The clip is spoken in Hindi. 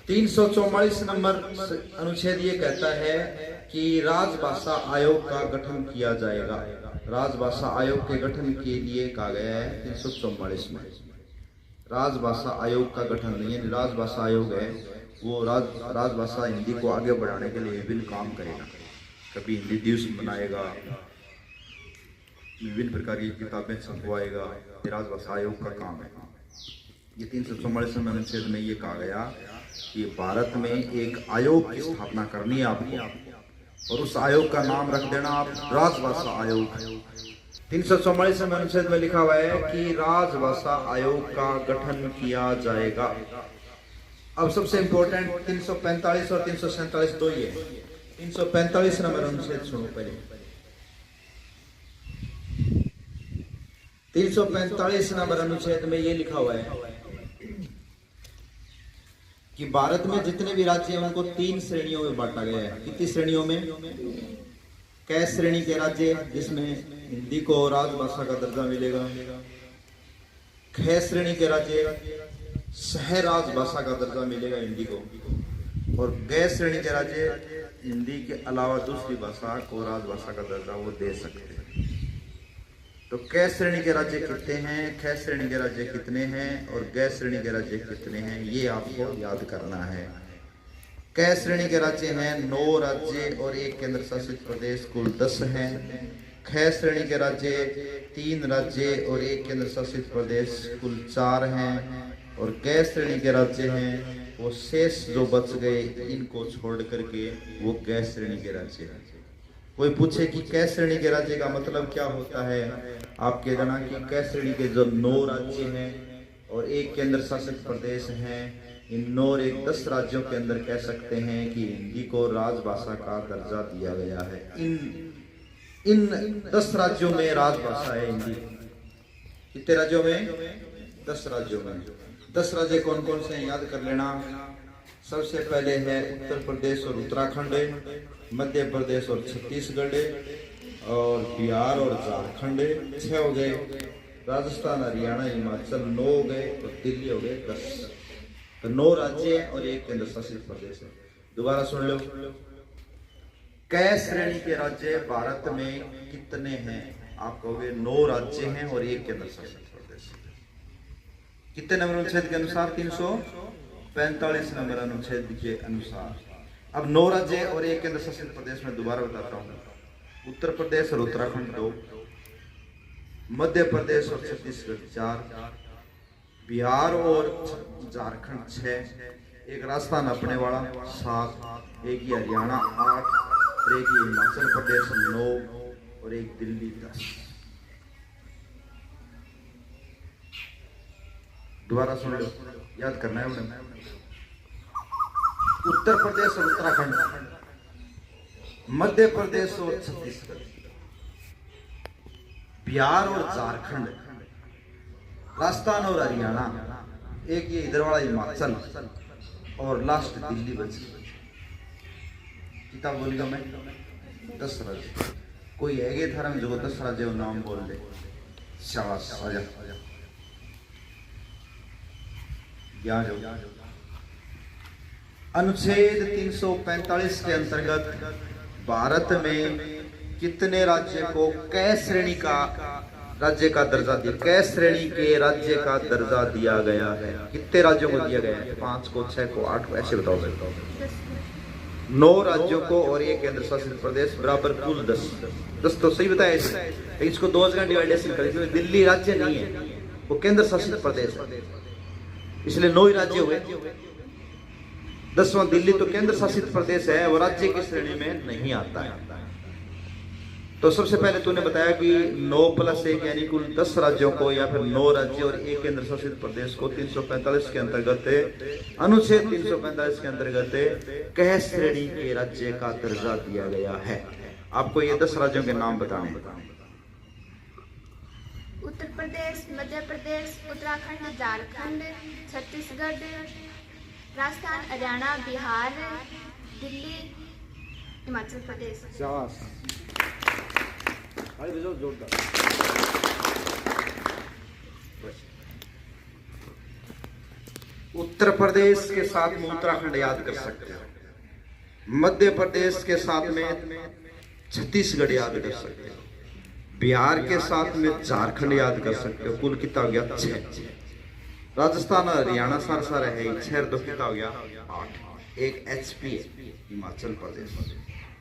344 नंबर अनुच्छेद ये कहता है कि राजभाषा आयोग का गठन किया जाएगा। राजभाषा आयोग के गठन के लिए कहा गया है 344 में। राजभाषा आयोग का गठन नहीं है, राजभाषा आयोग है वो राजभाषा हिंदी को आगे बढ़ाने के लिए विभिन्न काम करेगा। कभी हिंदी दिवस बनाएगा, विभिन्न प्रकार की किताबें छपवाएगा, ये राजभाषा आयोग का काम है। ये 344 अनुच्छेद में ये कहा गया कि भारत में एक आयोग की स्थापना करनी है आपको, और उस आयोग का नाम रख देना आप राजभाषा आयोग। 344 अनुच्छेद में लिखा हुआ है कि राजभाषा आयोग का गठन किया जाएगा। अब सबसे इंपॉर्टेंट 345 और 347 दो ही है। 345 नंबर अनुच्छेद सुनो पहले। 345 नंबर अनुच्छेद में ये लिखा हुआ है कि भारत में जितने भी राज्य हैं उनको 3 श्रेणियों में बांटा गया है। कितनी श्रेणियों में? क श्रेणी के राज्य जिसमें हिंदी को राजभाषा का दर्जा मिलेगा। ख श्रेणी के राज्य सह राजभाषा का दर्जा मिलेगा हिंदी को, और ग श्रेणी के राज्य हिंदी के अलावा दूसरी भाषा को राजभाषा का दर्जा वो दे सकते हैं। तो क श्रेणी के राज्य कितने हैं, ख श्रेणी के राज्य कितने हैं और ग श्रेणी के राज्य कितने हैं, ये आपको याद करना है। क श्रेणी के राज्य हैं 9 राज्य और 1 केंद्र शासित प्रदेश, कुल 10 हैं। ख श्रेणी के राज्य 3 राज्य और 1 केंद्र शासित प्रदेश, कुल 4 हैं। और ग श्रेणी के राज्य हैं वो शेष जो बच गए इनको छोड़ करके वो ग श्रेणी के राज्य हैं। कोई पूछे कि क श्रेणी के राज्य का मतलब क्या होता है, आप कह देना कि क श्रेणी के जो 9 राज्य हैं और 1 केंद्र शासित प्रदेश हैं, इन 9 और 1 10 राज्यों के अंदर कह सकते हैं कि हिंदी को राजभाषा का दर्जा दिया गया है। इन 10 राज्यों में राजभाषा है हिंदी। कितने राज्यों में? 10 राज्यों में। 10 राज्य कौन कौन से हैं याद कर लेना। सबसे पहले है उत्तर प्रदेश और उत्तराखंड, मध्य प्रदेश और छत्तीसगढ़, और बिहार और झारखंड 6 हो गए। राजस्थान, हरियाणा, हिमाचल 9 हो गए, और दिल्ली हो गए 10। तो 9 राज्य हैं और 1 केंद्र शासित प्रदेश है। दोबारा सुन लो, क श्रेणी के राज्य भारत में कितने हैं? आप कहोगे 9 राज्य हैं और 1 केंद्र शासित प्रदेश। कितने नंबर अनुच्छेद के अनुसार? 345 नंबर अनुच्छेद के अनुसार। अब 9 राज्य और 1 केंद्र शासित प्रदेश में दोबारा बताता हूँ। उत्तर प्रदेश और उत्तराखंड 2, मध्य प्रदेश और छत्तीसगढ़ 4, बिहार और झारखंड 6, एक राजस्थान अपने वाला 7, एक ही हरियाणा 8, और एक ही हिमाचल प्रदेश 9, और एक दिल्ली 10। दोबारा सुन लो, याद करना है उन्हें। उत्तर प्रदेश और उत्तराखंड, मध्य प्रदेश और छत्तीसगढ़, बिहार और झारखंड, राजस्थान और हरियाणा, एक ये इधर वाला हिमाचल, और लास्ट दिल्ली बची। किताब बोलेगा मैं 10 राज्य। कोई है धर्म जो 10 राज्य नाम बोल दे? शाबाश, आजा ज्ञान हो। अनुच्छेद 345 के अंतर्गत भारत में कितने राज्य को क श्रेणी का राज्य का दर्जा दिया? क श्रेणी के राज्य का दर्जा दिया गया है। कितने राज्यों को दिया गया है? 5 को, 6 को, 8 को, ऐसे बताओ। 9 राज्यों को और 1 केंद्र शासित प्रदेश बराबर कुल 10। 10 तो सही बताया। इसको 2 जगह डिवाइडेशन करें। दिल्ली राज्य नहीं है, वो केंद्र शासित प्रदेश है, इसलिए 9 ही राज्य हुए। 10वां दिल्ली तो केंद्र शासित प्रदेश है, वो राज्य की श्रेणी में नहीं आता है। तो सबसे पहले तूने बताया कि 9+1 यानी कुल 10 राज्यों को, या फिर 9 राज्य और 1 केंद्र शासित प्रदेश को 345 के अंतर्गत, अनुच्छेद 345 के अंतर्गत क श्रेणी के राज्य का दर्जा दिया गया है। आपको ये 10 राज्यों के नाम बताने। उत्तर प्रदेश, मध्य प्रदेश, उत्तराखंड, झारखंड, छत्तीसगढ़, राजस्थान, हरियाणा, बिहार, दिल्ली, हिमाचल प्रदेश। जोरदार। उत्तर प्रदेश के साथ में उत्तराखंड याद कर सकते हो। मध्य प्रदेश के साथ में छत्तीसगढ़ याद कर सकते हो। बिहार के साथ में झारखंड याद कर सकते हो। कुल कितना हो गया 6। राजस्थान और हरियाणा सारा है 6, 2 कितना हो गया 8। एक HP है हिमाचल प्रदेश।